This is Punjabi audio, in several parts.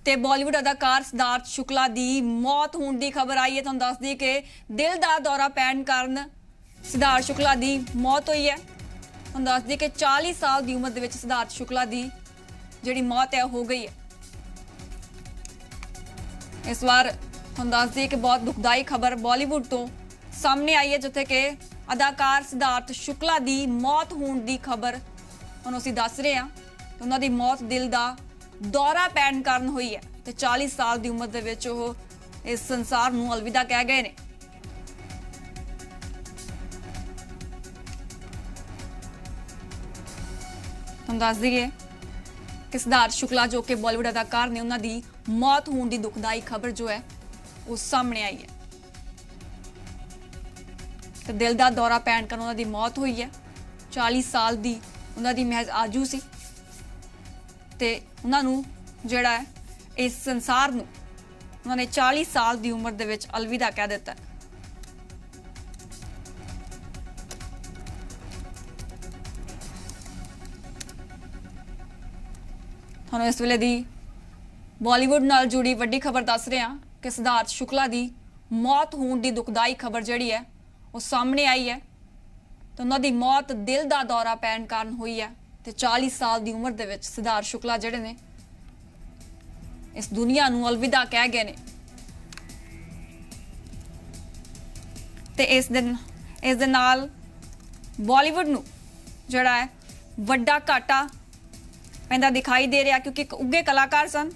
ਤੇ ਬਾਲੀਵੁੱਡ ਅਦਾਕਾਰ ਸਿਧਾਰਥ ਸ਼ੁਕਲਾ ਦੀ ਮੌਤ ਹੋਣ ਦੀ ਖਬਰ ਆਈ ਹੈ। ਤੁਹਾਨੂੰ ਦੱਸ ਦਈਏ ਕਿ ਦਿਲ ਦਾ ਦੌਰਾ ਪੈਣ ਕਾਰਨ ਸਿਧਾਰਥ ਸ਼ੁਕਲਾ ਦੀ ਮੌਤ ਹੋਈ ਹੈ। ਤੁਹਾਨੂੰ ਦੱਸ ਦਈਏ ਕਿ 40 ਸਾਲ ਦੀ ਉਮਰ ਦੇ ਵਿੱਚ ਸਿਧਾਰਥ ਸ਼ੁਕਲਾ ਦੀ ਜਿਹੜੀ ਮੌਤ ਹੈ ਹੋ ਗਈ ਹੈ। ਇਸ ਵਾਰ ਤੁਹਾਨੂੰ ਦੱਸ ਦਈਏ ਕਿ ਬਹੁਤ ਦੁਖਦਾਈ ਖਬਰ ਬਾਲੀਵੁੱਡ ਤੋਂ ਸਾਹਮਣੇ ਆਈ ਹੈ, ਜਿੱਥੇ ਕਿ ਅਦਾਕਾਰ ਸਿਧਾਰਥ ਸ਼ੁਕਲਾ ਦੀ ਮੌਤ ਹੋਣ ਦੀ ਖਬਰ ਹੁਣ ਅਸੀਂ ਦੱਸ ਰਹੇ ਹਾਂ। ਉਹਨਾਂ ਦੀ ਮੌਤ ਦਿਲ ਦਾ ਦੌਰਾ ਪੈਣ ਕਾਰਨ ਹੋਈ ਹੈ ਤੇ 40 ਸਾਲ ਦੀ ਉਮਰ ਦੇ ਵਿੱਚ ਉਹ ਇਸ ਸੰਸਾਰ ਨੂੰ ਅਲਵਿਦਾ ਕਹਿ ਗਏ ਨੇ। ਤੁਹਾਨੂੰ ਦੱਸ ਦਈਏ ਕਿ ਸਿਧਾਰਥ ਸ਼ੁਕਲਾ ਜੋ ਕਿ ਬਾਲੀਵੁੱਡ ਅਦਾਕਾਰ ਨੇ, ਉਹਨਾਂ ਦੀ ਮੌਤ ਹੋਣ ਦੀ ਦੁਖਦਾਈ ਖਬਰ ਜੋ ਹੈ ਉਹ ਸਾਹਮਣੇ ਆਈ ਹੈ ਤੇ ਦਿਲ ਦਾ ਦੌਰਾ ਪੈਣ ਕਾਰਨ ਉਹਨਾਂ ਦੀ ਮੌਤ ਹੋਈ ਹੈ। 40 ਸਾਲ ਦੀ ਉਹਨਾਂ ਦੀ ਮਹਿਜ਼ ਆਜੂ ਸੀ ਤੇ ਉਹਨਾਂ ਨੂੰ ਜਿਹੜਾ ਹੈ ਇਸ ਸੰਸਾਰ ਨੂੰ ਉਹਨਾਂ ਨੇ 40 ਸਾਲ ਦੀ ਉਮਰ ਦੇ ਵਿੱਚ ਅਲਵਿਦਾ ਕਹਿ ਦਿੱਤਾ। ਤੁਹਾਨੂੰ ਇਸ ਵੇਲੇ ਦੀ ਬਾਲੀਵੁੱਡ ਨਾਲ ਜੁੜੀ ਵੱਡੀ ਖਬਰ ਦੱਸ ਰਹੇ ਹਾਂ ਕਿ ਸਿਧਾਰਥ ਸ਼ੁਕਲਾ ਦੀ ਮੌਤ ਹੋਣ ਦੀ ਦੁਖਦਾਈ ਖਬਰ ਜਿਹੜੀ ਹੈ ਉਹ ਸਾਹਮਣੇ ਆਈ ਹੈ ਤੇ ਉਹਨਾਂ ਦੀ ਮੌਤ ਦਿਲ ਦਾ ਦੌਰਾ ਪੈਣ ਕਾਰਨ ਹੋਈ ਹੈ ਤੇ 40 ਸਾਲ ਦੀ ਉਮਰ ਦੇ ਵਿੱਚ ਸਿਧਾਰਥ ਸ਼ੁਕਲਾ ਜਿਹੜੇ ਨੇ ਇਸ ਦੁਨੀਆ ਨੂੰ ਅਲਵਿਦਾ ਕਹਿ ਗਏ ਨੇ। ਤੇ ਇਸ ਦੇ ਨਾਲ ਬਾਲੀਵੁੱਡ ਨੂੰ ਜਿਹੜਾ ਹੈ ਵੱਡਾ ਘਾਟਾ ਪੈਂਦਾ ਦਿਖਾਈ ਦੇ ਰਿਹਾ, ਕਿਉਂਕਿ ਇੱਕ ਉੱਘੇ ਕਲਾਕਾਰ ਸਨ।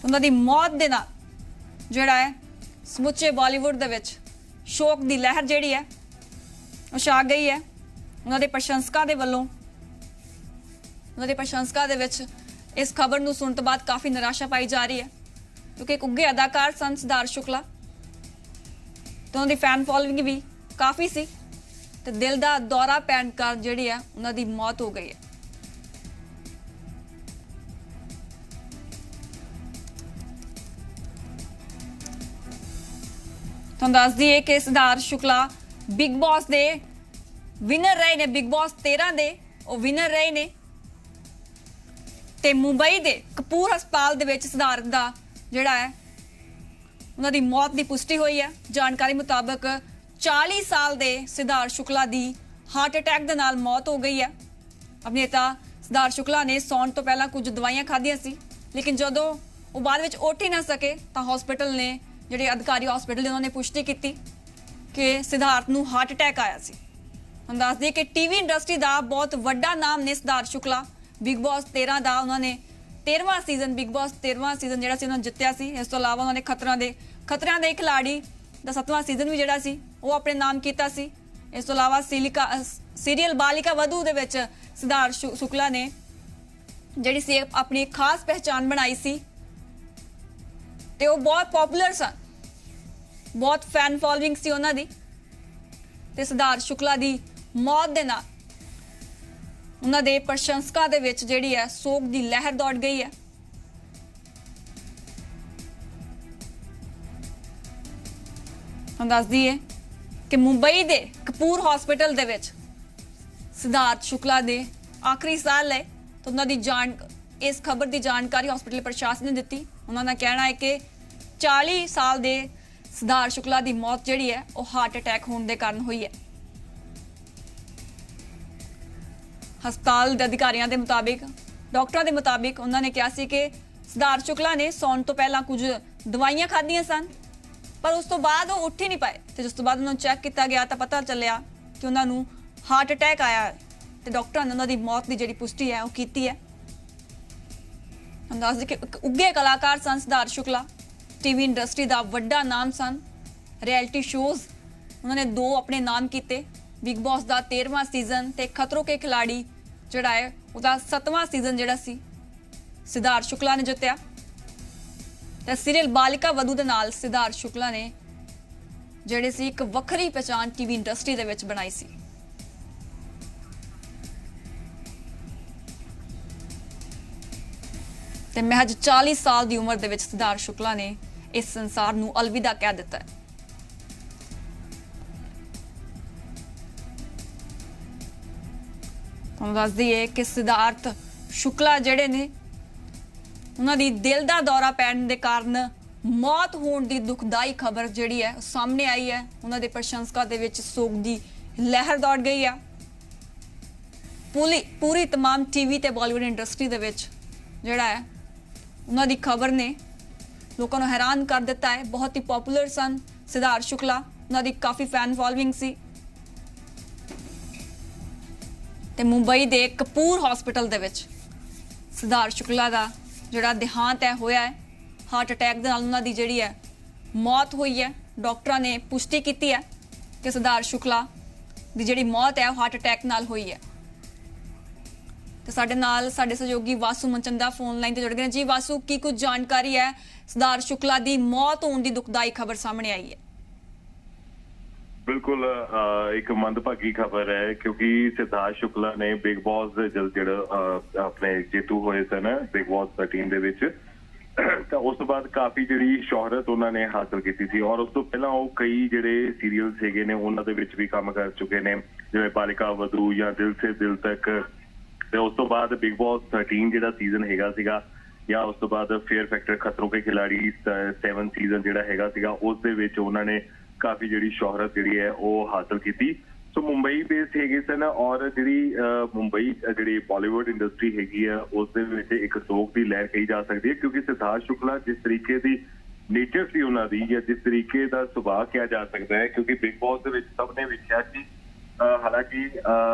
ਉਹਨਾਂ ਦੀ ਮੌਤ ਦੇ ਨਾਲ ਜਿਹੜਾ ਹੈ ਸਮੁੱਚੇ ਬਾਲੀਵੁੱਡ ਦੇ ਵਿੱਚ ਸ਼ੋਕ ਦੀ ਲਹਿਰ ਜਿਹੜੀ ਹੈ ਉਹ ਛਾ ਗਈ ਹੈ। ਉਹਨਾਂ ਦੇ ਪ੍ਰਸ਼ੰਸਕਾਂ ਦੇ ਵਿੱਚ ਇਸ ਖਬਰ ਨੂੰ ਸੁਣਨ ਤੋਂ ਬਾਅਦ ਕਾਫੀ ਨਿਰਾਸ਼ਾ ਪਾਈ ਜਾ ਰਹੀ ਹੈ, ਕਿਉਂਕਿ ਇੱਕ ਉੱਘੇ ਅਦਾਕਾਰ ਸਨ ਸਿਧਾਰਥ ਸ਼ੁਕਲਾ ਤੇ ਉਹਨਾਂ ਦੀ ਫੈਨ ਫੋਲੋਇੰਗ ਵੀ ਕਾਫੀ ਸੀ ਤੇ ਦਿਲ ਦਾ ਦੌਰਾ ਪੈਣ ਕਾਰਨ ਜਿਹੜੀ ਹੈ ਉਹਨਾਂ ਦੀ ਮੌਤ ਹੋ ਗਈ ਹੈ। ਤੁਹਾਨੂੰ ਦੱਸ ਦਈਏ ਕਿ ਸਿਧਾਰਥ ਸ਼ੁਕਲਾ ਬਿਗ ਬੌਸ ਦੇ ਵਿਨਰ ਰਹੇ ਨੇ। ਬਿਗ ਬੌਸ 13 ਦੇ ਉਹ ਵਿਨਰ ਰਹੇ ਨੇ ਤੇ ਮੁੰਬਈ ਦੇ ਕਪੂਰ ਹਸਪਤਾਲ ਦੇ ਵਿੱਚ ਸਿਧਾਰਥ ਦਾ ਜਿਹੜਾ ਹੈ ਉਹਨਾਂ ਦੀ ਮੌਤ ਦੀ ਪੁਸ਼ਟੀ ਹੋਈ ਹੈ। ਜਾਣਕਾਰੀ ਮੁਤਾਬਕ 40 ਸਾਲ ਦੇ ਸਿਧਾਰਥ ਸ਼ੁਕਲਾ ਦੀ ਹਾਰਟ ਅਟੈਕ ਦੇ ਨਾਲ ਮੌਤ ਹੋ ਗਈ ਹੈ। ਅਭਿਨੇਤਾ ਸਿਧਾਰਥ ਸ਼ੁਕਲਾ ਨੇ ਸੌਣ ਤੋਂ ਪਹਿਲਾਂ ਕੁਝ ਦਵਾਈਆਂ ਖਾਧੀਆਂ ਸੀ, ਲੇਕਿਨ ਜਦੋਂ ਉਹ ਬਾਅਦ ਵਿੱਚ ਉੱਠ ਹੀ ਨਾ ਸਕੇ ਤਾਂ ਹਸਪੀਟਲ ਨੇ ਜਿਹੜੇ ਅਧਿਕਾਰੀ ਹਸਪੀਟਲ ਦੇ ਉਹਨਾਂ ਨੇ ਪੁਸ਼ਟੀ ਕੀਤੀ ਕਿ ਸਿਧਾਰਥ ਨੂੰ ਹਾਰਟ ਅਟੈਕ ਆਇਆ ਸੀ। ਹੁਣ ਦੱਸ ਦਈਏ ਕਿ ਟੀਵੀ ਇੰਡਸਟਰੀ ਦਾ ਬਹੁਤ ਵੱਡਾ ਨਾਮ ਨੇ ਸਿਧਾਰਥ ਸ਼ੁਕਲਾ। ਬਿਗ ਬੌਸ 13 ਦਾ ਉਹਨਾਂ ਨੇ 13ਵਾਂ ਸੀਜ਼ਨ ਜਿਹੜਾ ਸੀ ਉਹਨਾਂ ਨੇ ਜਿੱਤਿਆ ਸੀ। ਇਸ ਤੋਂ ਇਲਾਵਾ ਉਹਨਾਂ ਨੇ ਖਤਰਿਆਂ ਦੇ ਖਿਲਾੜੀ ਦਾ 7ਵਾਂ ਸੀਜ਼ਨ ਵੀ ਜਿਹੜਾ ਸੀ ਉਹ ਆਪਣੇ ਨਾਮ ਕੀਤਾ ਸੀ। ਇਸ ਤੋਂ ਇਲਾਵਾ ਸੀਰੀਅਲ ਬਾਲਿਕਾ ਵਧੂ ਦੇ ਵਿੱਚ ਸਿਧਾਰਥ ਸ਼ੁਕਲਾ ਨੇ ਜਿਹੜੀ ਸੀ ਆਪਣੀ ਖਾਸ ਪਹਿਚਾਣ ਬਣਾਈ ਸੀ ਤੇ ਉਹ ਬਹੁਤ ਪਪੂਲਰ ਸਨ, ਬਹੁਤ ਫੈਨ ਫੋਲੋਇੰਗ ਸੀ ਉਹਨਾਂ ਦੀ। ਤੇ ਸਿਧਾਰਥ ਸ਼ੁਕਲਾ ਦੀ ਮੌਤ ਦੇ ਨਾਲ ਉਹਨਾਂ ਦੇ ਪ੍ਰਸ਼ੰਸਕਾਂ ਦੇ ਵਿੱਚ ਜਿਹੜੀ ਹੈ ਸੋਗ ਦੀ ਲਹਿਰ ਦੌੜ ਗਈ ਹੈ। ਹੁਣ ਦੱਸ ਦਈਏ ਕਿ ਮੁੰਬਈ ਦੇ ਕਪੂਰ ਹਸਪੀਟਲ ਦੇ ਵਿੱਚ ਸਿਧਾਰਥ ਸ਼ੁਕਲਾ ਦੇ ਆਖਰੀ ਸਾਹ ਲਏ ਤਾਂ ਉਹਨਾਂ ਦੀ ਇਸ ਖਬਰ ਦੀ ਜਾਣਕਾਰੀ ਹਸਪੀਟਲ ਪ੍ਰਸ਼ਾਸਨ ਨੇ ਦਿੱਤੀ। ਉਹਨਾਂ ਦਾ ਕਹਿਣਾ ਹੈ ਕਿ 40 ਸਾਲ ਦੇ ਸਿਧਾਰਥ ਸ਼ੁਕਲਾ ਦੀ ਮੌਤ ਜਿਹੜੀ ਹੈ ਉਹ ਹਾਰਟ ਅਟੈਕ ਹੋਣ ਦੇ ਕਾਰਨ ਹੋਈ ਹੈ। ਹਸਪਤਾਲ ਦੇ ਅਧਿਕਾਰੀਆਂ ਦੇ ਮੁਤਾਬਿਕ, ਡਾਕਟਰਾਂ ਦੇ ਮੁਤਾਬਿਕ ਉਹਨਾਂ ਨੇ ਕਿਹਾ ਸੀ ਕਿ ਸਿਧਾਰਥ ਸ਼ੁਕਲਾ ਨੇ ਸੌਣ ਤੋਂ ਪਹਿਲਾਂ ਕੁਝ ਦਵਾਈਆਂ ਖਾਧੀਆਂ ਸਨ, ਪਰ ਉਸ ਤੋਂ ਬਾਅਦ ਉਹ ਉੱਠ ਹੀ ਨਹੀਂ ਪਾਏ ਤੇ ਜਿਸ ਤੋਂ ਬਾਅਦ ਉਹਨਾਂ ਨੂੰ ਚੈੱਕ ਕੀਤਾ ਗਿਆ ਤਾਂ ਪਤਾ ਚੱਲਿਆ ਕਿ ਉਹਨਾਂ ਨੂੰ ਹਾਰਟ ਅਟੈਕ ਆਇਆ ਹੈ ਤੇ ਡਾਕਟਰਾਂ ਨੇ ਉਹਨਾਂ ਦੀ ਮੌਤ ਦੀ ਜਿਹੜੀ ਪੁਸ਼ਟੀ ਹੈ ਉਹ ਕੀਤੀ ਹੈ। ਅੰਦਾਜ਼ ਕਿ ਉੱਘੇ ਕਲਾਕਾਰ ਸਨ ਸਿਧਾਰਥ ਸ਼ੁਕਲਾ, ਟੀਵੀ ਇੰਡਸਟਰੀ ਦਾ ਵੱਡਾ ਨਾਮ ਸਨ। ਰਿਐਲਿਟੀ ਸ਼ੋਜ਼ ਉਹਨਾਂ ਨੇ 2 ਆਪਣੇ ਨਾਮ ਕੀਤੇ, ਬਿਗ ਬੌਸ ਦਾ 13ਵਾਂ ਸੀਜ਼ਨ ਤੇ ਖਤਰੋਂ ਕੇ ਖਿਲਾੜੀ ਜਿਹੜਾ ਹੈ ਉਹਦਾ 7ਵਾਂ ਸੀਜ਼ਨ ਜਿਹੜਾ ਸੀ ਸਿਧਾਰਥ ਸ਼ੁਕਲਾ ਨੇ ਜਿੱਤਿਆ ਤੇ ਸੀਰੀਅਲ ਬਾਲਿਕਾ ਵਧੂ ਦੇ ਨਾਲ ਸਿਧਾਰਥ ਸ਼ੁਕਲਾ ਨੇ ਜਿਹੜੇ ਸੀ ਇੱਕ ਵੱਖਰੀ ਪਛਾਣ ਟੀਵੀ ਇੰਡਸਟਰੀ ਦੇ ਵਿੱਚ ਬਣਾਈ ਸੀ। ਤੇ ਮਹਿਜ 40 ਸਾਲ ਦੀ ਉਮਰ ਦੇ ਵਿੱਚ ਸਿਧਾਰਥ ਸ਼ੁਕਲਾ ਨੇ ਇਸ ਸੰਸਾਰ ਨੂੰ ਅਲਵਿਦਾ ਕਹਿ ਦਿੱਤਾ ਹੈ। ਤੁਹਾਨੂੰ ਦੱਸ ਦਈਏ ਕਿ ਸਿਧਾਰਥ ਸ਼ੁਕਲਾ ਜਿਹੜੇ ਨੇ ਉਹਨਾਂ ਦੀ ਦਿਲ ਦਾ ਦੌਰਾ ਪੈਣ ਦੇ ਕਾਰਨ ਮੌਤ ਹੋਣ ਦੀ ਦੁਖਦਾਈ ਖਬਰ ਜਿਹੜੀ ਹੈ ਸਾਹਮਣੇ ਆਈ ਹੈ। ਉਹਨਾਂ ਦੇ ਪ੍ਰਸ਼ੰਸਕਾਂ ਦੇ ਵਿੱਚ ਸੋਗ ਦੀ ਲਹਿਰ ਦੌੜ ਗਈ ਹੈ। ਪੂਰੀ तमाम ਟੀਵੀ ਤੇ ਬਾਲੀਵੁੱਡ ਇੰਡਸਟਰੀ ਦੇ ਵਿੱਚ ਜਿਹੜਾ ਹੈ ਉਹਨਾਂ ਦੀ ਖਬਰ ਨੇ ਲੋਕਾਂ ਨੂੰ ਹੈਰਾਨ ਕਰ ਦਿੱਤਾ ਹੈ। ਬਹੁਤ ਹੀ ਪਪੂਲਰ ਸਨ ਸਿਧਾਰਥ ਸ਼ੁਕਲਾ, ਉਹਨਾਂ ਦੀ ਕਾਫੀ ਫੈਨ ਫੋਲੋਇੰਗ ਸੀ ਤੇ ਮੁੰਬਈ ਦੇ ਕਪੂਰ ਹਸਪੀਟਲ ਦੇ ਵਿੱਚ ਸਿਧਾਰਥ ਸ਼ੁਕਲਾ ਦਾ ਜਿਹੜਾ ਦੇਹਾਂਤ ਹੈ ਹੋਇਆ ਹੈ। ਹਾਰਟ ਅਟੈਕ ਦੇ ਨਾਲ ਉਹਨਾਂ ਦੀ ਜਿਹੜੀ ਹੈ ਮੌਤ ਹੋਈ ਹੈ। ਡਾਕਟਰਾਂ ਨੇ ਪੁਸ਼ਟੀ ਕੀਤੀ ਹੈ ਕਿ ਸਿਧਾਰਥ ਸ਼ੁਕਲਾ ਦੀ ਜਿਹੜੀ ਮੌਤ ਹੈ ਉਹ ਹਾਰਟ ਅਟੈਕ ਨਾਲ ਹੋਈ ਹੈ। ਤੇ ਸਾਡੇ ਨਾਲ ਸਾਡੇ ਸਹਿਯੋਗੀ ਵਾਸੂ ਮਨਚੰਦਾ ਫੋਨ ਲਾਈਨ ਤੇ ਜੁੜ ਗਏ ਨੇ। ਜੀ ਵਾਸੂ, ਕੀ ਕੁਝ ਜਾਣਕਾਰੀ ਹੈ? ਸਿਧਾਰਥ ਸ਼ੁਕਲਾ ਦੀ ਮੌਤ ਹੋਣ ਦੀ ਦੁਖਦਾਈ ਖਬਰ ਸਾਹਮਣੇ ਆਈ ਹੈ। ਬਿਲਕੁਲ ਇੱਕ ਮੰਦਭਾਗੀ ਖਬਰ ਹੈ ਕਿਉਂਕਿ ਸਿਧਾਰਥ ਸ਼ੁਕਲਾ ਨੇ ਬਿਗ ਬੌਸ ਦੇ ਜਿਹੜਾ ਆਪਣੇ ਜੇਤੂ ਹੋਏ ਸਨ ਬਿਗ ਬੌਸ 13 ਦੇ ਵਿੱਚ, ਤਾਂ ਉਸ ਤੋਂ ਬਾਅਦ ਕਾਫੀ ਜਿਹੜੀ ਸ਼ੋਹਰਤ ਉਹਨਾਂ ਨੇ ਹਾਸਲ ਕੀਤੀ ਸੀ ਔਰ ਉਸ ਤੋਂ ਪਹਿਲਾਂ ਉਹ ਕਈ ਜਿਹੜੇ ਸੀਰੀਅਲ ਸੀਗੇ ਨੇ ਉਹਨਾਂ ਦੇ ਵਿੱਚ ਵੀ ਕੰਮ ਕਰ ਚੁੱਕੇ ਨੇ, ਜਿਵੇਂ ਬਾਲਿਕਾ ਵਧੂ ਜਾਂ ਦਿਲ ਸੇ ਦਿਲ ਤੱਕ। ਤੇ ਉਸ ਤੋਂ ਬਾਅਦ ਬਿਗ ਬੌਸ 13 ਜਿਹੜਾ ਸੀਜ਼ਨ ਹੈਗਾ ਸੀਗਾ, ਜਾਂ ਉਸ ਤੋਂ ਬਾਅਦ ਫੇਅਰ ਫੈਕਟਰ ਖਤਰੋਂ ਕੇ ਖਿਲਾੜੀ 7 ਸੀਜ਼ਨ ਜਿਹੜਾ ਹੈਗਾ ਸੀਗਾ, ਉਸ ਦੇ ਵਿੱਚ ਉਹਨਾਂ ਨੇ ਕਾਫੀ ਜਿਹੜੀ ਸ਼ੋਹਰਤ ਜਿਹੜੀ ਹੈ ਉਹ ਹਾਸਲ ਕੀਤੀ। ਸੋ ਮੁੰਬਈ ਬੇਸ ਹੈਗੇ ਸਨ ਔਰ ਜਿਹੜੀ ਮੁੰਬਈ ਜਿਹੜੀ ਬਾਲੀਵੁੱਡ ਇੰਡਸਟਰੀ ਹੈਗੀ ਆ ਉਸ ਦੇ ਵਿੱਚ ਇੱਕ ਸੋਗ ਦੀ ਲਹਿਰ ਕਹੀ ਜਾ ਸਕਦੀ ਹੈ ਕਿਉਂਕਿ ਸਿਧਾਰਥ ਸ਼ੁਕਲਾ ਜਿਸ ਤਰੀਕੇ ਦੀ ਨੇਚਰ ਸੀ ਉਹਨਾਂ ਦੀ, ਜਾਂ ਜਿਸ ਤਰੀਕੇ ਦਾ ਸੁਭਾਅ ਕਿਹਾ ਜਾ ਸਕਦਾ ਹੈ, ਕਿਉਂਕਿ ਬਿਗ ਬੌਸ ਦੇ ਵਿੱਚ ਸਭ ਨੇ ਵੇਖਿਆ ਕਿ ਹਾਲਾਂਕਿ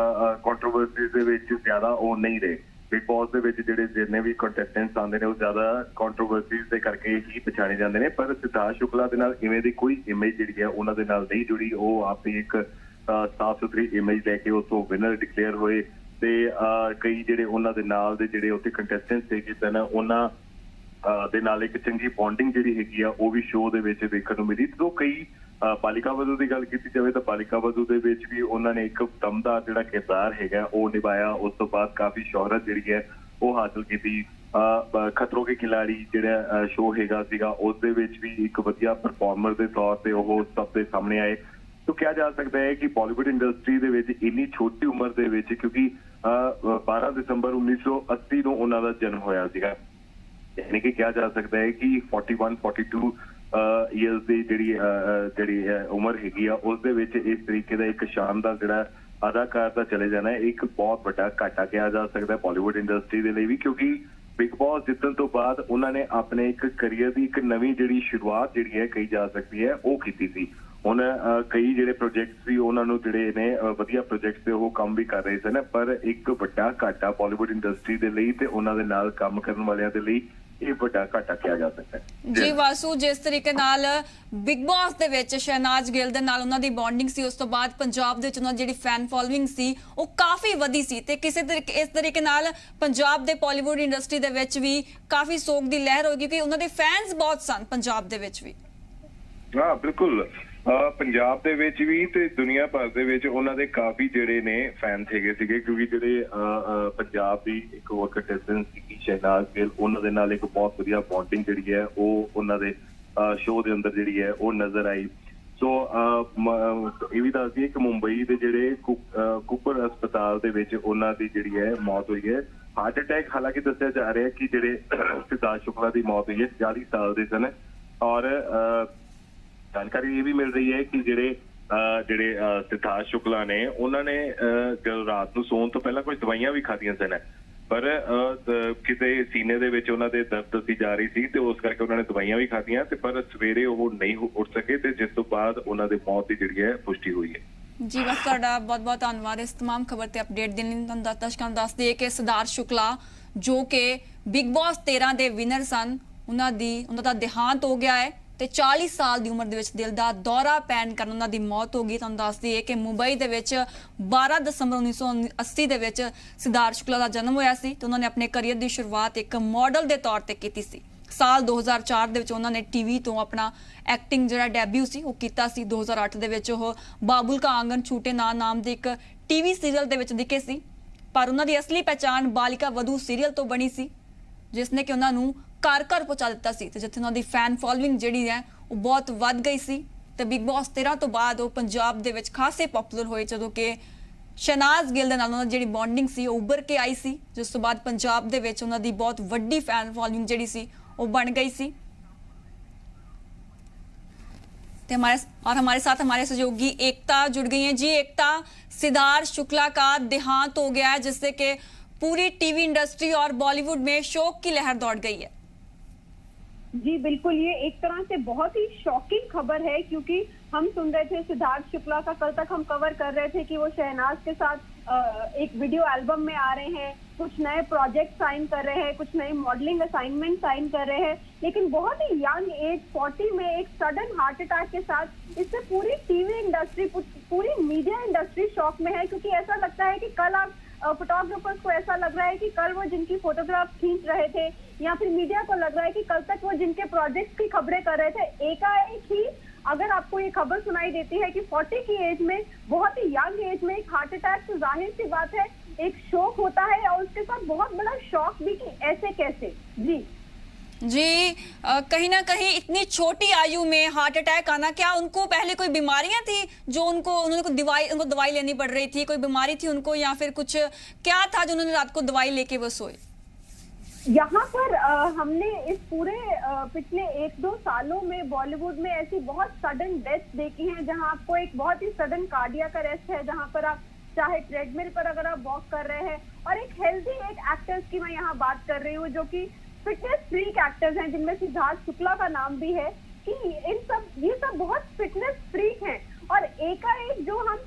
ਕੰਟਰੋਵਰਸੀਜ਼ ਦੇ ਵਿੱਚ ਜ਼ਿਆਦਾ ਉਹ ਨਹੀਂ ਰਹੇ। ਬਿਗ ਬੌਸ ਦੇ ਵਿੱਚ ਜਿਹੜੇ ਜਿੰਨੇ ਵੀ ਕੰਟੈਸਟੈਂਟਸ ਆਉਂਦੇ ਨੇ ਉਹ ਜ਼ਿਆਦਾ ਕੰਟਰੋਵਰਸੀਜ਼ ਦੇ ਕਰਕੇ ਹੀ ਪਛਾਣੇ ਜਾਂਦੇ ਨੇ, ਪਰ ਸਿਧਾਰਥ ਸ਼ੁਕਲਾ ਦੇ ਨਾਲ ਇਵੇਂ ਦੀ ਕੋਈ ਇਮੇਜ ਜਿਹੜੀ ਹੈ ਉਹਨਾਂ ਦੇ ਨਾਲ ਨਹੀਂ ਜੁੜੀ। ਉਹ ਆਪਣੀ ਇੱਕ ਸਾਫ਼ ਸੁਥਰੀ ਇਮੇਜ ਲੈ ਕੇ ਉੱਥੋਂ ਵਿਨਰ ਡਿਕਲੇਅਰ ਹੋਏ ਤੇ ਕਈ ਜਿਹੜੇ ਉਹਨਾਂ ਦੇ ਨਾਲ ਦੇ ਜਿਹੜੇ ਉੱਥੇ ਕੰਟੈਸਟੈਂਟਸ ਸੀਗੇ ਸਨ ਉਹਨਾਂ ਦੇ ਨਾਲ ਇੱਕ ਚੰਗੀ ਬੌਂਡਿੰਗ ਜਿਹੜੀ ਹੈਗੀ ਆ ਉਹ ਵੀ ਸ਼ੋਅ ਦੇ ਵਿੱਚ ਦੇਖਣ ਨੂੰ ਮਿਲੀ। ਤੋਂ ਕਈ ਬਾਲਿਕਾ ਵਧੂ ਦੀ ਗੱਲ ਕੀਤੀ ਜਾਵੇ ਤਾਂ ਬਾਲਿਕਾ ਵਧੂ ਦੇ ਵਿੱਚ ਵੀ ਉਹਨਾਂ ਨੇ ਇੱਕ ਦਮਦਾਰ ਜਿਹੜਾ ਕਿਰਦਾਰ ਹੈਗਾ ਉਹ ਨਿਭਾਇਆ। ਉਸ ਤੋਂ ਬਾਅਦ ਕਾਫੀ ਸ਼ੋਹਰਤ ਜਿਹੜੀ ਹੈ ਉਹ ਹਾਸਲ ਕੀਤੀ। ਖਤਰੋਂ ਕੇ ਖਿਲਾੜੀ ਜਿਹੜਾ ਸ਼ੋਅ ਹੈਗਾ ਸੀਗਾ ਉਸ ਦੇ ਵਿੱਚ ਵੀ ਇੱਕ ਵਧੀਆ ਪਰਫਾਰਮਰ ਦੇ ਤੌਰ ਤੇ ਉਹ ਸਭ ਦੇ ਸਾਹਮਣੇ ਆਏ। तो ਕਿਹਾ ਜਾ ਸਕਦਾ ਹੈ ਕਿ ਬਾਲੀਵੁੱਡ ਇੰਡਸਟਰੀ ਦੇ ਵਿੱਚ ਇੰਨੀ ਛੋਟੀ ਉਮਰ ਦੇ ਵਿੱਚ, ਕਿਉਂਕਿ 12 ਦਸੰਬਰ 1980 ਨੂੰ ਉਹਨਾਂ ਦਾ ਜਨਮ ਹੋਇਆ ਸੀਗਾ, ਯਾਨੀ ਕਿ ਕਿਹਾ ਜਾ ਸਕਦਾ ਹੈ ਕਿ 42 ਇਅਰਸ ਦੀ ਜਿਹੜੀ ਉਮਰ ਹੈਗੀ ਆ ਉਸ ਦੇ ਵਿੱਚ ਇਸ ਤਰੀਕੇ ਦਾ ਇੱਕ ਸ਼ਾਨਦਾਰ ਜਿਹੜਾ ਅਦਾਕਾਰ ਦਾ ਚਲੇ ਜਾਣਾ ਇੱਕ ਬਹੁਤ ਵੱਡਾ ਘਾਟਾ ਕਿਹਾ ਜਾ ਸਕਦਾ ਬਾਲੀਵੁੱਡ ਇੰਡਸਟਰੀ ਦੇ ਲਈ ਵੀ, ਕਿਉਂਕਿ ਬਿਗ ਬੌਸ ਜਿੱਤਣ ਤੋਂ ਬਾਅਦ ਉਹਨਾਂ ਨੇ ਆਪਣੇ ਇੱਕ ਕਰੀਅਰ ਦੀ ਇੱਕ ਨਵੀਂ ਜਿਹੜੀ ਸ਼ੁਰੂਆਤ ਜਿਹੜੀ ਹੈ ਕਹੀ ਜਾ ਸਕਦੀ ਹੈ ਉਹ ਕੀਤੀ ਸੀ। ਹੁਣ ਕਈ ਜਿਹੜੇ ਪ੍ਰੋਜੈਕਟਸ ਵੀ ਉਹਨਾਂ ਨੂੰ ਜਿਹੜੇ ਨੇ ਵਧੀਆ ਪ੍ਰੋਜੈਕਟਸ ਤੇ ਉਹ ਕੰਮ ਵੀ ਕਰ ਰਹੇ ਸਨ, ਪਰ ਇੱਕ ਵੱਡਾ ਘਾਟਾ ਬਾਲੀਵੁੱਡ ਇੰਡਸਟਰੀ ਦੇ ਲਈ ਤੇ ਉਹਨਾਂ ਦੇ ਨਾਲ ਕੰਮ ਕਰਨ ਵਾਲਿਆਂ ਦੇ ਲਈ ਇਹ ਵੱਡਾ ਘਾਟਾ ਕਿਹਾ ਜਾ ਸਕਦਾ ਹੈ। ਜੀ ਵਾਸੂ, ਜਿਸ ਤਰੀਕੇ ਨਾਲ ਬਿਗ ਬੌਸ ਦੇ ਵਿੱਚ ਸ਼ਹਿਨਾਜ਼ ਗਿੱਲ ਦੇ ਨਾਲ ਉਹਨਾਂ ਦੀ ਬੌਂਡਿੰਗ ਸੀ, ਉਸ ਤੋਂ ਬਾਅਦ ਪੰਜਾਬ ਦੇ ਵਿੱਚ ਉਹਨਾਂ ਦੀ ਜਿਹੜੀ ਫੈਨ ਫੋਲੋਇੰਗ ਸੀ ਉਹ ਕਾਫੀ ਵਧੀ ਸੀ ਤੇ ਕਿਸੇ ਤਰੀਕੇ ਇਸ ਤਰੀਕੇ ਨਾਲ ਪੰਜਾਬ ਦੇ ਬਾਲੀਵੁੱਡ ਇੰਡਸਟਰੀ ਦੇ ਵਿੱਚ ਵੀ ਕਾਫੀ ਸੋਗ ਦੀ ਲਹਿਰ ਹੋਈ ਕਿਉਂਕਿ ਉਹਨਾਂ ਦੇ ਫੈਨਸ ਬਹੁਤ ਸਨ ਪੰਜਾਬ ਦੇ ਵਿੱਚ ਵੀ। ਹਾਂ ਬਿਲਕੁਲ, ਪੰਜਾਬ ਦੇ ਵਿੱਚ ਵੀ ਤੇ ਦੁਨੀਆ ਭਰ ਦੇ ਵਿੱਚ ਉਹਨਾਂ ਦੇ ਕਾਫੀ ਜਿਹੜੇ ਨੇ ਫੈਨ ਹੈਗੇ ਸੀਗੇ, ਕਿਉਂਕਿ ਜਿਹੜੇ ਪੰਜਾਬ ਦੀ ਇੱਕ ਹੋਰ ਕੰਟੈਸਟੈਂਟ ਸੀ ਸ਼ਹਿਨਾਜ਼ ਗਿੱਲ, ਉਹਨਾਂ ਦੇ ਨਾਲ ਇੱਕ ਬਹੁਤ ਵਧੀਆ ਬੌਂਡਿੰਗ ਜਿਹੜੀ ਹੈ ਉਹ ਉਹਨਾਂ ਦੇ ਸ਼ੋਅ ਦੇ ਅੰਦਰ ਜਿਹੜੀ ਹੈ ਉਹ ਨਜ਼ਰ ਆਈ। ਸੋ ਇਹ ਵੀ ਦੱਸ ਦਈਏ ਕਿ ਮੁੰਬਈ ਦੇ ਜਿਹੜੇ ਕੁਪਰ ਹਸਪਤਾਲ ਦੇ ਵਿੱਚ ਉਹਨਾਂ ਦੀ ਜਿਹੜੀ ਹੈ ਮੌਤ ਹੋਈ ਹੈ ਹਾਰਟ ਅਟੈਕ। ਹਾਲਾਂਕਿ ਦੱਸਿਆ ਜਾ ਰਿਹਾ ਕਿ ਜਿਹੜੇ ਸਿਧਾਰਥ ਸ਼ੁਕਲਾ ਦੀ ਮੌਤ ਹੋਈ ਹੈ 40 ਸਾਲ ਦੇ ਸਨ ਔਰ ਜਾਣਕਾਰੀ ਇਹ ਵੀ ਮਿਲ ਰਹੀ ਹੈ ਕਿ ਜਿਹੜੇ ਸਿਧਾਰਥ ਸ਼ੁਕਲਾ ਨੇ ਉਹਨਾਂ ਨੇ ਜਦੋਂ ਰਾਤ ਨੂੰ ਸੌਣ ਤੋਂ ਪਹਿਲਾਂ ਕੁਝ ਦਵਾਈਆਂ ਵੀ ਖਾਧੀਆਂ ਸਨ, ਪਰ ਕਿਤੇ ਸੀਨੇ ਦੇ ਵਿੱਚ ਉਹਨਾਂ ਦੇ ਦਰਦ ਦੱਸੀ ਜਾ ਰਹੀ ਸੀ ਤੇ ਉਸ ਕਰਕੇ ਉਹਨਾਂ ਨੇ ਦਵਾਈਆਂ ਵੀ ਖਾਧੀਆਂ ਤੇ ਪਰ ਸਵੇਰੇ ਉਹ ਨਹੀਂ ਉੱਠ ਸਕੇ ਤੇ ਜਿਸ ਤੋਂ ਬਾਅਦ ਉਹਨਾਂ ਦੇ ਮੌਤ ਦੀ ਜਿਹੜੀ ਹੈ ਪੁਸ਼ਟੀ ਹੋਈ ਹੈ। ਜੀ ਬਸ ਤੁਹਾਡਾ ਬਹੁਤ ਬਹੁਤ ਧੰਨਵਾਦ ਇਸ तमाम ਖਬਰ ਤੇ ਅਪਡੇਟ ਦੇਣ ਲਈ। ਤੁਹਾਨੂੰ ਦਰਸ਼ਕਾਂ ਨੂੰ ਦੱਸ ਦਈਏ ਕਿ ਸਿਧਾਰਥ ਸ਼ੁਕਲਾ ਜੋ ਕਿ ਬਿਗ ਬੌਸ 13 ਦੇ ਵਿਨਰ ਸਨ, ਉਹਨਾਂ ਦਾ ਦੇਹਾਂਤ ਹੋ ਗਿਆ ਹੈ ਤੇ 40 ਸਾਲ ਦੀ ਉਮਰ ਦੇ ਵਿੱਚ ਦਿਲ ਦਾ ਦੌਰਾ ਪੈਣ ਕਾਰਨ ਉਹਨਾਂ ਦੀ ਮੌਤ ਹੋ ਗਈ। ਤੁਹਾਨੂੰ ਦੱਸ ਦਈਏ ਕਿ ਮੁੰਬਈ ਦੇ ਵਿੱਚ 12 ਦਸੰਬਰ 1980 ਦੇ ਵਿੱਚ ਸਿਧਾਰਥ ਸ਼ੁਕਲਾ ਦਾ ਜਨਮ ਹੋਇਆ ਸੀ ਤੇ ਉਹਨਾਂ ਨੇ ਆਪਣੇ ਕਰੀਅਰ ਦੀ ਸ਼ੁਰੂਆਤ ਇੱਕ ਮਾਡਲ ਦੇ ਤੌਰ ਤੇ ਕੀਤੀ ਸੀ। ਸਾਲ 2004 ਦੇ ਵਿੱਚ ਉਹਨਾਂ ਨੇ ਟੀਵੀ ਤੋਂ ਆਪਣਾ ਐਕਟਿੰਗ ਜਿਹੜਾ ਡੈਬਿਊ ਸੀ ਉਹ ਕੀਤਾ ਸੀ। 2008 ਦੇ ਵਿੱਚ ਉਹ ਬਾਬੁਲ ਕਾ ਆਂਗਨ ਛੂਟੇ ਨਾਮ ਦੇ ਇੱਕ ਟੀਵੀ ਸੀਰੀਅਲ ਦੇ ਵਿੱਚ ਦਿਖੇ ਸੀ, ਪਰ ਉਹਨਾਂ ਦੀ ਅਸਲੀ ਪਹਿਚਾਣ ਬਾਲਿਕਾ ਵਧੂ ਸੀਰੀਅਲ ਤੋਂ ਬਣੀ ਸੀ ਜਿਸ ਨੇ ਕਿ ਉਹਨਾਂ ਨੂੰ ਘਰ ਪਹੁੰਚਾ ਦਿੱਤਾ ਸੀ ਤੇ ਜਿੱਥੇ ਉਹਨਾਂ ਦੀ ਫੈਨ ਫੋਲੋਇੰਗ ਜਿਹੜੀ ਹੈ ਉਹ ਬਹੁਤ ਵੱਧ ਗਈ ਸੀ ਤੇ ਬਿਗ ਬੌਸ 13 ਤੋਂ ਬਾਅਦ ਉਹ ਪੰਜਾਬ ਦੇ ਵਿੱਚ ਖਾਸੇ ਪਪੂਲਰ ਹੋਏ ਜਦੋਂ ਕਿ ਸ਼ਹਿਨਾਜ਼ ਗਿੱਲ ਦੇ ਨਾਲ ਉਹਨਾਂ ਦੀ ਜਿਹੜੀ ਬੌਂਡਿੰਗ ਸੀ ਉਹ ਉੱਭਰ ਕੇ ਆਈ ਸੀ, ਜਿਸ ਤੋਂ ਬਾਅਦ ਪੰਜਾਬ ਦੇ ਵਿੱਚ ਉਹਨਾਂ ਦੀ ਬਹੁਤ ਵੱਡੀ ਫੈਨ ਫੋਲੋਇੰਗ ਜਿਹੜੀ ਸੀ ਉਹ ਬਣ गई सी। हमारे साथ हमारे सहयोगी एकता जुड़ गई हैं। जी एकता, सिद्धार्थ शुक्ला का देहांत हो गया है, जिससे कि पूरी टीवी इंडस्ट्री और बॉलीवुड में शोक की लहर दौड़ गई है। जी बिल्कुल, ये एक तरह से बहुत ही शॉकिंग खबर है, क्योंकि हम सुन रहे थे सिद्धार्थ शुक्ला का, कल तक हम कवर कर रहे थे कि वो शहनाज के साथ एक वीडियो एल्बम में आ रहे हैं, कुछ नए प्रोजेक्ट साइन कर रहे हैं, कुछ नई मॉडलिंग असाइनमेंट साइन कर रहे हैं, लेकिन बहुत ही यंग एज 40 में एक सडन हार्ट अटैक के साथ इससे पूरी टीवी इंडस्ट्री, पूरी मीडिया इंडस्ट्री शॉक में है। क्योंकि ऐसा लगता है कि कल आप फोटोग्राफर्स को ऐसा लग रहा है कि कल वो जिनकी फोटोग्राफ खींच रहे थे, या फिर मीडिया को लग रहा है कि कल तक वो जिनके प्रोजेक्ट की खबरें कर रहे थे, एकाएक ही अगर आपको ये खबर सुनाई देती है कि 40 की एज में, बहुत ही यंग एज में एक हार्ट अटैक, तो जाहिर सी बात है एक शोक होता है, और उसके साथ बहुत बड़ा शॉक भी कि ऐसे कैसे। जी कहीं ना कहीं इतनी छोटी आयु में हार्ट अटैक आना, क्या उनको पहले कोई बीमारियां थी जो उनको दवाई लेनी पड़ रही थी, कोई बीमारी थी उनको, या फिर कुछ क्या था जो उन्होंने रात को दवाई लेके वो सोए? यहाँ पर हमने इस पूरे पिछले 1-2 सालों में बॉलीवुड में ऐसी बहुत सडन डेथ देखी हैं, जहाँ आपको एक बहुत ही सडन कार्डियक अरेस्ट है, जहाँ पर आप चाहे ट्रेडमिल पर अगर आप वॉक कर रहे हैं, और एक हेल्दी एक एक्टर्स की मैं यहाँ बात कर रही हूँ जो कि फिटनेस फ्रीक एक्टर्स हैं, जिनमें सिद्धार्थ शुक्ला का नाम भी है, कि ये सब बहुत फिटनेस फ्रीक हैं, और एकाएक जो हम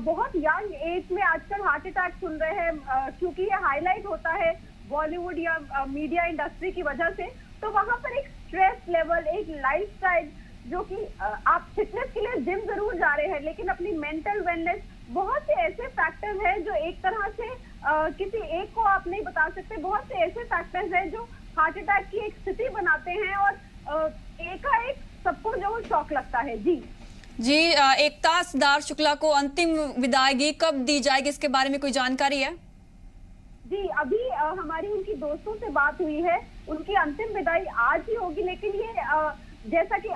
बहुत यंग एज में आजकल हार्ट अटैक सुन रहे हैं, क्योंकि ये हाईलाइट होता है बॉलीवुड या मीडिया इंडस्ट्री की वजह से, तो वहां पर एक स्ट्रेस लेवल, एक लाइफस्टाइल, जो कि आप फिटनेस के लिए जिम जरूर जा रहे हैं, लेकिन अपनी मेंटल वेलनेस, बहुत से ऐसे फैक्टर्स हैं जो एक तरह से किसी एक को आप नहीं बता सकते, बहुत से ऐसे फैक्टर्स हैं जो हार्ट अटैक की एक स्थिति बनाते हैं, और एकाएक सबको जो शौक लगता है। जी एकता, सिद्धार्थ शुक्ला को अंतिम विदायगी कब दी जाएगी, इसके बारे में कोई जानकारी है? जी अभी हमारी उनकी दोस्तों से बात हुई है, उनकी अंतिम विदाई आज ही होगी, लेकिन ये जैसा कि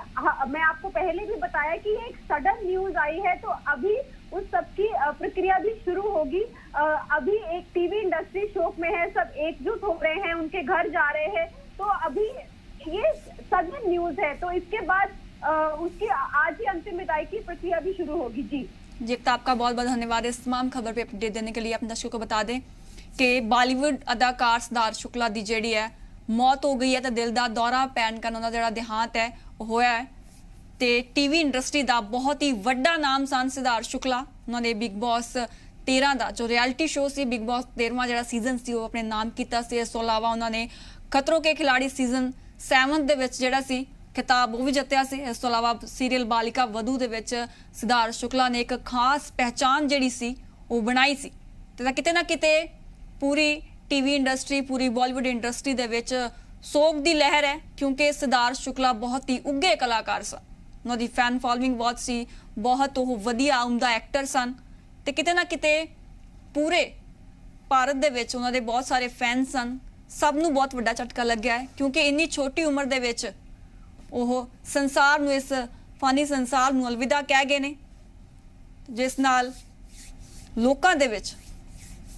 मैं आपको पहले भी बताया कि ये एक सडन न्यूज आई है, तो अभी उस सब की प्रक्रिया भी शुरू होगी। अभी एक टीवी इंडस्ट्री शोक में है, सब एकजुट हो रहे हैं, उनके घर जा रहे हैं, तो अभी ये सडन न्यूज है, तो इसके बाद उसकी आज ही अंतिम विदाई की प्रक्रिया भी शुरू होगी। जी एकता, आपका बहुत बहुत धन्यवाद इस तमाम खबर पे अपडेट देने के लिए। अपने दर्शकों को बता दें कि बॉलीवुड अदाकार सिद्धार्थ शुक्ला की जिहड़ी है मौत हो गई है, तो दिल का दौरा पैन कारण उन्होंने जिहड़ा देहांत है होया है, ते टीवी इंडस्ट्री का बहुत ही वड्डा नाम सन सिद्धार्थ शुक्ला। उन्होंने बिग बॉस 13 का जो रियलिटी शो सी, बिग बॉस 13वां जिहड़ा सीजन सी वो अपने नाम किया सी। इस तो इलावा उन्होंने खतरों के खिलाड़ी सीजन 7 दे विच जिहड़ा सी खिताब वो भी जितया सी। इस तो इलावा सीरियल बालिका वधू दे विच सिद्धार्थ शुक्ला ने एक खास पहचान जिहड़ी सी वो बनाई सी, ते किते ना किते पूरी टीवी इंडस्ट्री, पूरी बॉलीवुड इंडस्ट्री दे विच सोग दी लहर है, क्योंकि सिद्धार्थ शुक्ला बहुत ही उगे कलाकार सन, उन्होंने फैन फॉलोइंग बहुत सी, बहुत वो वधिया उमदा एक्टर सन, ते किते ना किते पूरे भारत दे विच उन्होंने बहुत सारे फैन सन। सब नूं बहुत वड्डा झटका लग्या है, क्योंकि इन्नी छोटी उम्र दे विच वो संसार नूं, इस फानी संसार नूं अलविदा कह गए ने, जिस नाल लोकां दे विच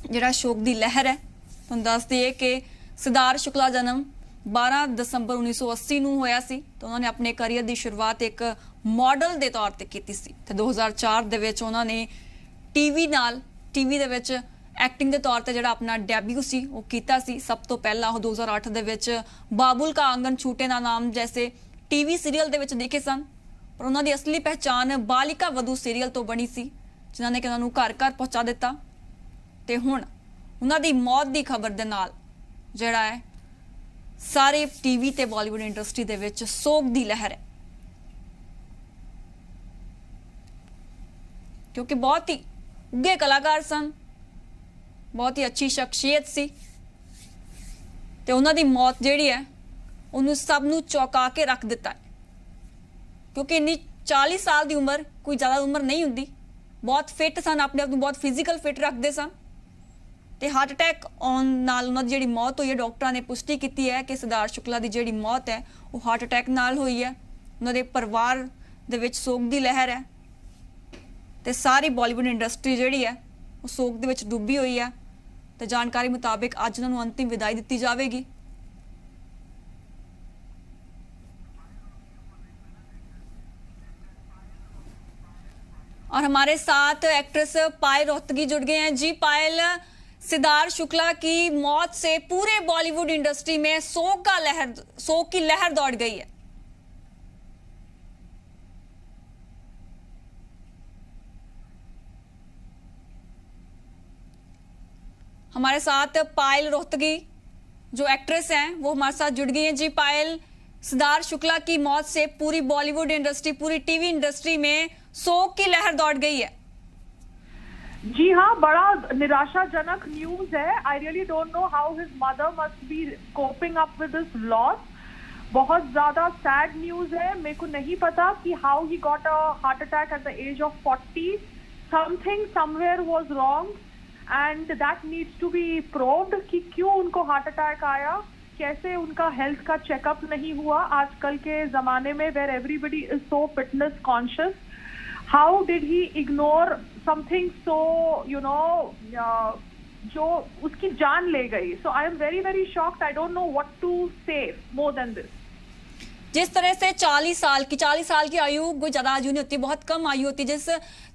जिहड़ा शोक दी लहर है। तुहानूं दस दईए कि सिद्धार्थ शुक्ला जन्म 12 दसंबर 1980 नूं होया सी, तो उन्होंने अपने करियर की शुरुआत एक मॉडल के तौर पर की सी, ते 2004 दे विच उन्होंने टीवी दे विच एक्टिंग के तौर पर जिहड़ा अपना डेब्यू सी वो कीता सी। सब तो पहला वो 2008 दे विच बाबुल का आंगन छूटे ना नाम जैसे टीवी सीरियल दे विच दिखे सन, पर उन्होंने असली पहचान बालिका वधू सीरियल तो बनी सी, जिन्होंने कि उन्होंने घर घर पहुंचा दिता, ते हुण उन्हां दी मौत की खबर दे नाल जिहड़ा है सारे टीवी ते बॉलीवुड इंडस्ट्री दे विच सोग दी लहर है, क्योंकि बहुत ही उगे कलाकार सन, बहुत ही अच्छी शख्सियत सी, ते उन्हां दी मौत जिहड़ी है उन्होंने सब नूं चौंका के रख दिता है, क्योंकि इन्नी 40 साल की उम्र कोई ज़्यादा उम्र नहीं हुंदी। बहुत फिट सन, अपने आप को बहुत फिजिकल फिट रखते सन, ते हार्ट अटैक आउण नाल उन्हां दी जिहड़ी मौत हुई है, डॉक्टरां ने पुष्टि की है कि सिद्धार्थ शुक्ला की जिहड़ी मौत है वो हार्ट अटैक नाल हुई है। उन्हां दे परिवार दे विच सोग दी लहर है, ते सारी बॉलीवुड इंडस्ट्री जिहड़ी है ਉਹ ਸੋਗ ਦੇ ਵਿੱਚ ਡੁੱਬੀ ਹੋਈ ਹੈ ਤੇ ਜਾਣਕਾਰੀ ਮੁਤਾਬਿਕ ਅੱਜ ਉਹਨਾਂ ਨੂੰ ਅੰਤਿਮ ਵਿਦਾਈ ਦਿੱਤੀ ਜਾਵੇਗੀ। और हमारे साथ एक्ट्रेस पायल रोहतगी जुड़ गए हैं। जी पायल, सिद्धार्थ शुक्ला की मौत से पूरे बॉलीवुड इंडस्ट्री में शोक की लहर दौड़ गई है। हमारे साथ पायल रोहतगी जो एक्ट्रेस हैं वो हमारे साथ जुड़ गई हैं। जी पायल, सिद्धार्थ शुक्ला की मौत से पूरी बॉलीवुड इंडस्ट्री, पूरी टीवी इंडस्ट्री में शोक की लहर दौड़ गई है। जी हाँ, बड़ा निराशाजनक न्यूज है। आई really don't know how his mother must be coping up with this loss. बहुत ज्यादा सैड न्यूज है। मेरे को नहीं पता कि how he got a heart attack at the age of 40। Something somewhere was wrong and that needs to be proved कि क्यों उनको हार्ट अटैक आया, कैसे उनका हेल्थ का चेकअप नहीं हुआ आजकल के जमाने में where everybody is so fitness conscious. How did he ignore something so जो उसकी जान ले गई। So I am very very shocked. I don't know what to say more then this. जिस तरह से 40 साल की आयु कोई ज्यादा आयु नहीं होती, बहुत कम आयु होती, जिस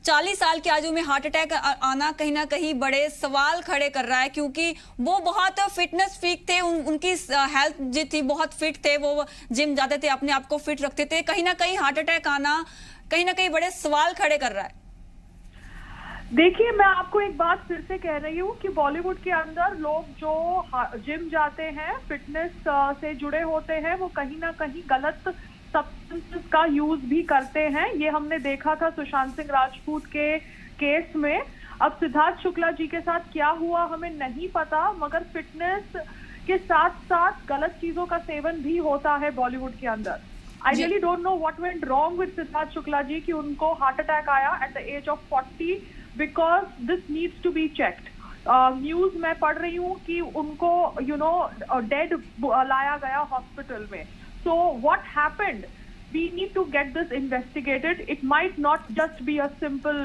40 साल की आयु में हार्ट अटैक आना कहीं ना कहीं बड़े सवाल खड़े कर रहा है, क्योंकि वो बहुत फिटनेस फ्रीक थे। उनकी हेल्थ जो थी बहुत फिट थे, वो जिम जाते थे, अपने आप को फिट रखते थे। कहीं ना कहीं हार्ट अटैक आना कहीं ना कहीं बड़े सवाल खड़े कर रहा है। देखिए, मैं आपको एक बात फिर से कह रही हूँ कि बॉलीवुड के अंदर लोग जो जिम जाते हैं, फिटनेस से जुड़े होते हैं, वो कहीं ना कहीं गलत सब्सटेंसेस का यूज भी करते हैं। ये हमने देखा था सुशांत सिंह राजपूत के केस में। अब सिद्धार्थ शुक्ला जी के साथ क्या हुआ हमें नहीं पता, मगर फिटनेस के साथ साथ गलत चीजों का सेवन भी होता है बॉलीवुड के अंदर। I really don't know what went wrong with Siddharth Shukla ji कि उनको heart attack at the the age of 40, because this needs to be checked. News मैं पढ़ रही हूँ कि उनको डेड लाया गया हॉस्पिटल में। So what happened, we need to get this investigated. It might not just be a simple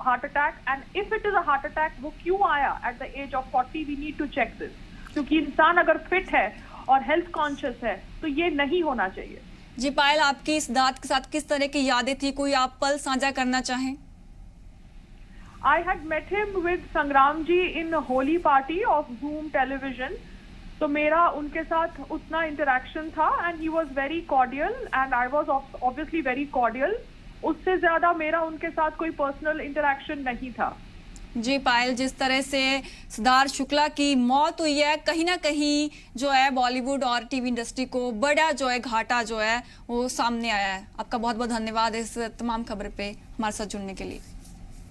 heart attack, and if it is a heart attack वो क्यों आया at the age of 40, we need to check this। क्योंकि इंसान अगर फिट है और हेल्थ कॉन्शियस है तो ये नहीं होना चाहिए। जी पायल, आपकी सिद्धार्थ के साथ किस तरह की यादें थी, कोई आप पल साझा करना चाहें? I had met him with संग्राम जी in a Holi party of Zoom television। तो मेरा उनके साथ उतना इंटरेक्शन था and he was very cordial and I was obviously very cordial. उससे ज्यादा मेरा उनके साथ कोई पर्सनल इंटरेक्शन नहीं था। जी पायल, जिस तरह से सिद्धार्थ शुक्ला की मौत हुई है, कहीं ना कहीं जो है बॉलीवुड और टीवी इंडस्ट्री को बड़ा जो है घाटा जो है वो सामने आया है। आपका बहुत बहुत धन्यवाद इस तमाम खबर पे हमारे साथ जुड़ने के लिए।